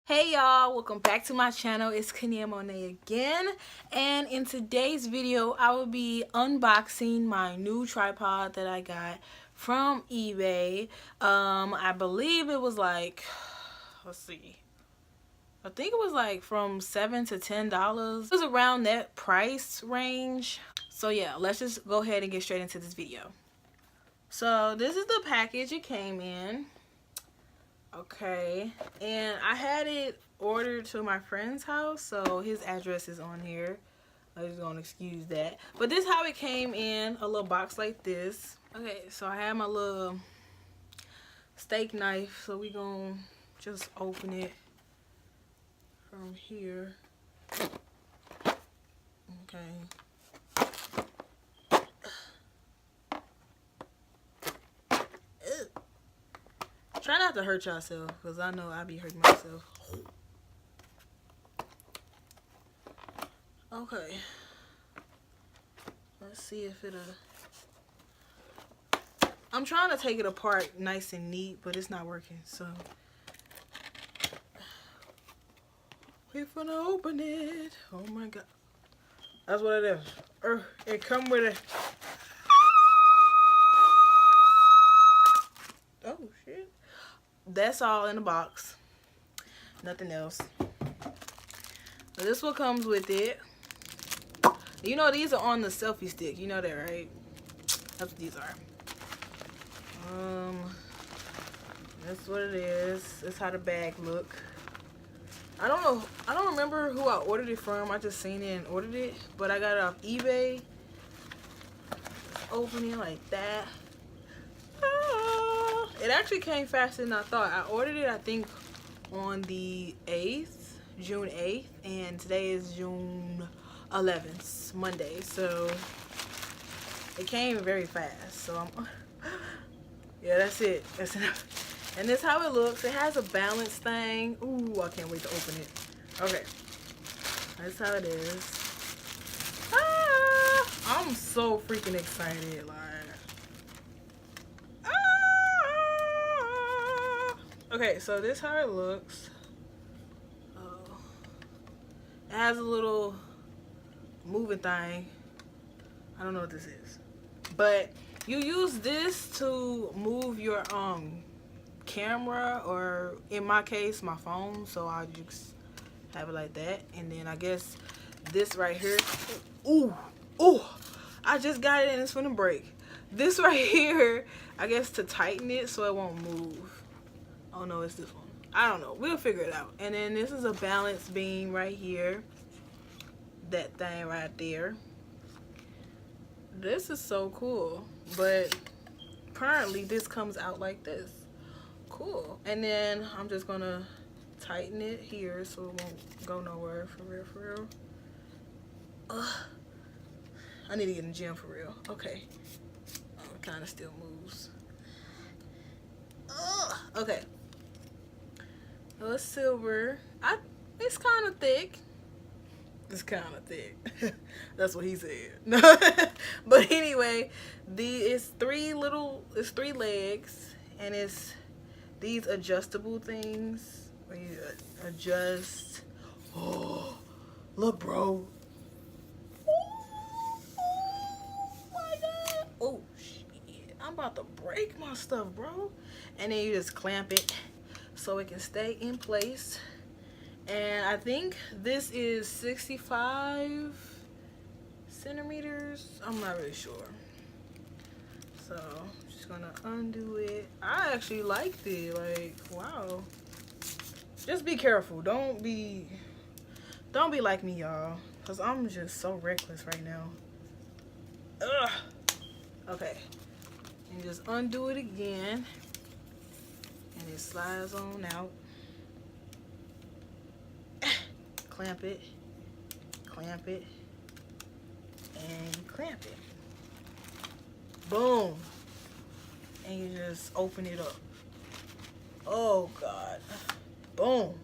Hey y'all, welcome back to my channel. It's koniamonea again, and in today's video I will be unboxing my new tripod that I got from eBay. I believe it was like, let's see, I think it was like from $7 to $10. It was around that price range. So yeah, let's just go ahead and get straight into this video. So this is the package it came in. Okay, and I had it ordered to my friend's house, so his address is on here. I'm just gonna excuse that. But this is how it came in, a little box like this. Okay, so I have my little steak knife, so we gonna just open it from here. Okay. Try not to hurt yourself, because I know I be hurting myself. Okay. Let's see if it'll... I'm trying to take it apart nice and neat, but it's not working, so... We're gonna open it. Oh my god. That's what it is. It come with it. Oh shit. That's all in the box. Nothing else. So this one comes with it. You know these are on the selfie stick. You know that, right? That's what these are. That's what it is. That's how the bag look. I don't know. I don't remember who I ordered it from. I just seen it and ordered it. But I got it off eBay. Open it like that. It actually came faster than I thought. I ordered it, I think, on the 8th, June 8th, and today is June 11th, Monday. So it came very fast. So I'm, yeah, that's it. That's enough. And this is how it looks. It has a balance thing. Ooh, I can't wait to open it. Okay, that's how it is. I'm so freaking excited, like. Okay, so this is how it looks. It has a little moving thing. I don't know what this is, but you use this to move your camera, or in my case my phone, so I just have it like that. And then I guess this right here, ooh, I just got it and it's gonna break. This right here, I guess to tighten it so it won't move. Oh no, it's this one. I don't know. We'll figure it out. And then this is a balance beam right here. That thing right there. This is so cool. But apparently this comes out like this. Cool. And then I'm just gonna tighten it here so it won't go nowhere. For real, for real. I need to get in the gym for real. Okay. It kind of still moves. Okay. So it's silver. It's kind of thick. It's kind of thick. That's what he said. But anyway, it's three legs, and it's these adjustable things where you adjust. Oh, look, bro. Oh my god. Oh shit. I'm about to break my stuff, bro. And then you just clamp it so it can stay in place. And I think this is 65 centimeters. I'm not really sure. So I'm just gonna undo it. I actually liked it. Like, wow. Just be careful. Don't be like me, y'all, because I'm just so reckless right now. Ugh. Okay. And just undo it again. And it slides on out. Clamp it, and clamp it. Boom. And you just open it up. Oh god. Boom.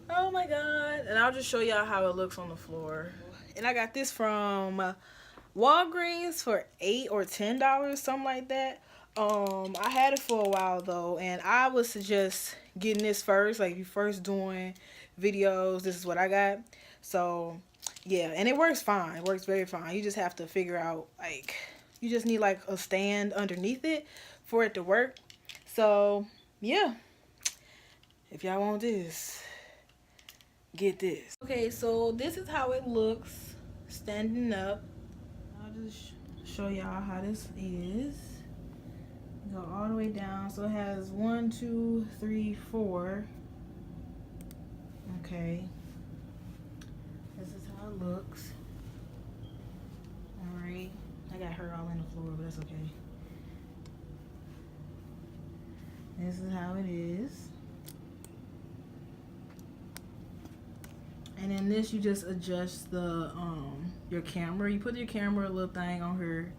Oh my god. And I'll just show y'all how it looks on the floor. And I got this from Walgreens for $8 or $10, something like that. I had it for a while though, and I would suggest getting this first, like if you first doing videos, this is what I got. So yeah, and it works fine. It works very fine. You just have to figure out, like, you just need like a stand underneath it for it to work. So yeah, if y'all want this, get this. Okay, so this is how it looks standing up. I'll just show y'all how this is. Go all the way down. So it has 1, 2, 3, 4. Okay. This is how it looks. Alright. I got her all in the floor, but that's okay. This is how it is. And in this, you just adjust the your camera. You put your camera little thing on her,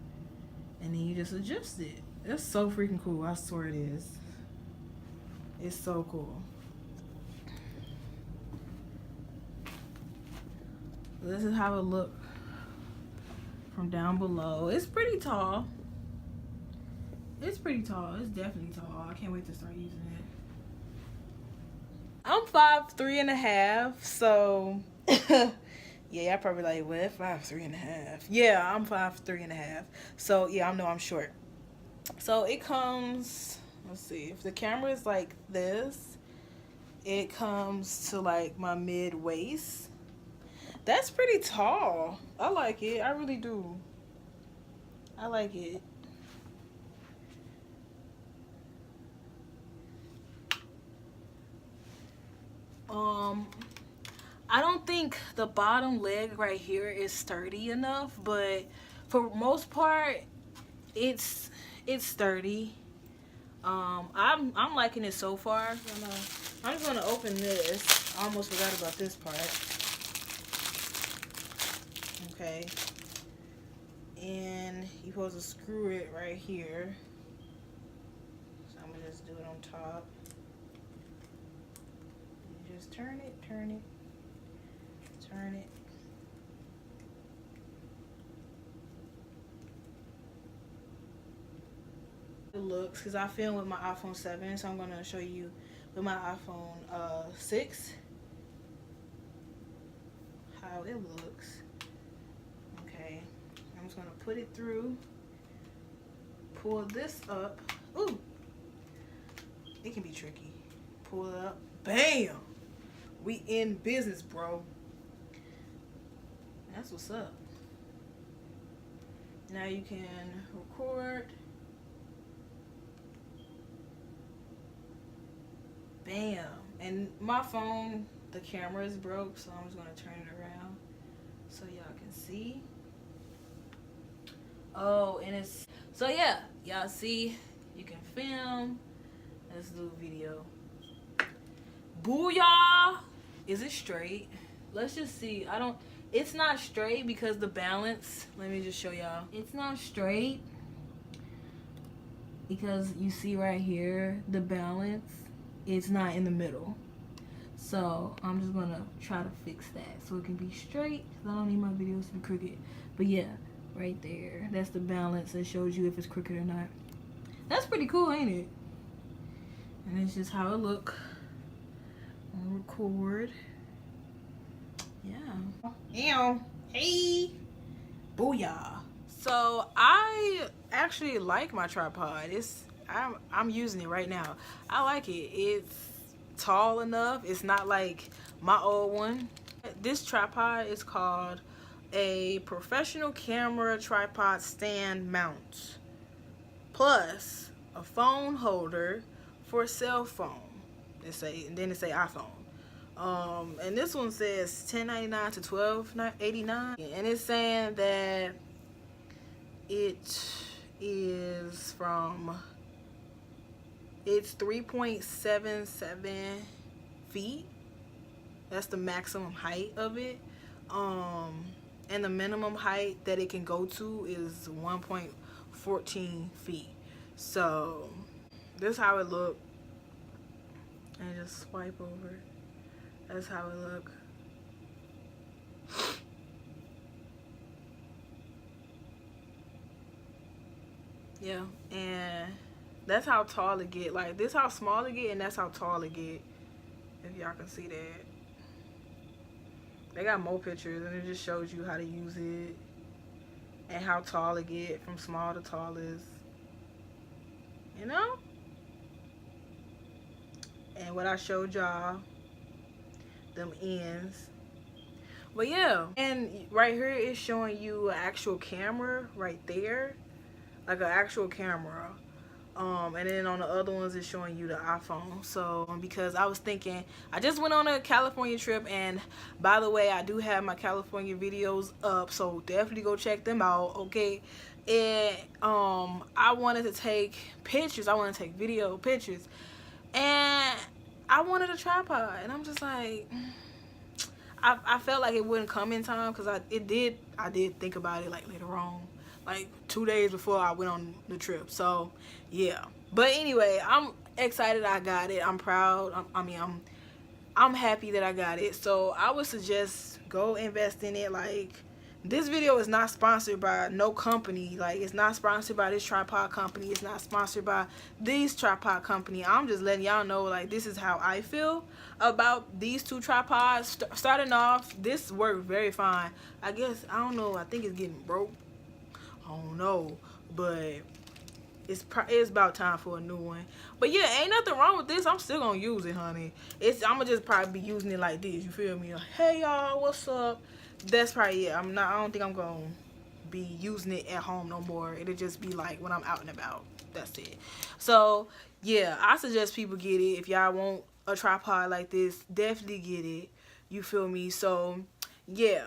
and then you just adjust it. That's so freaking cool. I swear it is. It's so cool. This is how it looks from down below. It's pretty tall. It's pretty tall. It's definitely tall. I can't wait to start using it. I'm 5'3.5", so yeah, I probably like, what, 5'3.5"? Yeah, I'm 5'3.5". So yeah, I know I'm short. So it comes, let's see, if the camera is like this, it comes to like my mid waist. That's pretty tall. I like it. I really do. I like it. I don't think the bottom leg right here is sturdy enough, but for most part, it's sturdy. I'm liking it so far. I'm just gonna open this. I almost forgot about this part. Okay, and you're supposed to screw it right here. So I'm gonna just do it on top. You just turn it, turn it, turn it. It looks, because I film with my iPhone 7, so I'm going to show you with my iPhone 6 how it looks. Okay, I'm just going to put it through, pull this up. Ooh, it can be tricky. Pull it up, bam, we in business, bro. That's what's up. Now you can record. Bam. And my phone, the camera is broke, so I'm just going to turn it around so y'all can see. Oh, and it's, so yeah, y'all see, you can film. Let's do a video. Booyah! Is it straight? Let's just see. It's not straight because the balance, let me just show y'all. It's not straight because you see right here, the balance, it's not in the middle. So I'm just gonna try to fix that so it can be straight, because I don't need my videos to be crooked. But yeah, right there, that's the balance that shows you if it's crooked or not. That's pretty cool, ain't it? And it's just how it look on record. Yeah. Ew. Hey. Booyah. So I actually like my tripod. I'm using it right now. I like it. It's tall enough. It's not like my old one. This tripod is called a professional camera tripod stand mount, plus a phone holder for a cell phone. And then it say iPhone. And this one says $10.99 to $12.89, and it's saying that it is it's 3.77 feet. That's the maximum height of it. And the minimum height that it can go to is 1.14 feet. So this is how it look. And just swipe over. That's how it look. Yeah, and That's how tall it get. Like, this how small it get, and that's how tall it get. If y'all can see that. They got more pictures, and it just shows you how to use it. And how tall it get from small to tallest. You know? And what I showed y'all. Them ends. But yeah. And right here is showing you an actual camera right there. Like an actual camera. And then on the other ones it's showing you the iPhone. So because I was thinking, I just went on a California trip, and by the way, I do have my California videos up, so definitely go check them out, okay? And I wanted to take pictures. I want to take video pictures, and I wanted a tripod, and I'm just like, I felt like it wouldn't come in time, because I did think about it like later on, like 2 days before I went on the trip. So yeah, but anyway, I'm excited I got it. I'm proud. I'm happy that I got it. So I would suggest go invest in it. Like, this video is not sponsored by no company. Like, it's not sponsored by this tripod company. It's not sponsored by these tripod company. I'm just letting y'all know, like, this is how I feel about these two tripods. Starting off, this worked very fine. I guess, I don't know, I think it's getting broke. I don't know, but it's about time for a new one. But yeah, ain't nothing wrong with this. I'm still gonna use it, honey. I'm gonna just probably be using it like this. You feel me? Like, hey y'all, what's up? That's probably it. I don't think I'm gonna be using it at home no more. It'll just be like when I'm out and about. That's it. So yeah, I suggest people get it. If y'all want a tripod like this, definitely get it. You feel me? So yeah,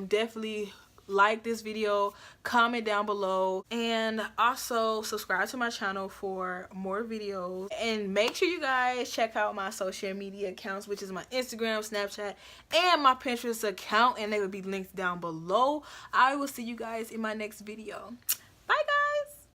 definitely like this video, comment down below, and also subscribe to my channel for more videos. And make sure you guys check out my social media accounts, which is my Instagram, Snapchat, and my Pinterest account, and they will be linked down below. I will see you guys in my next video.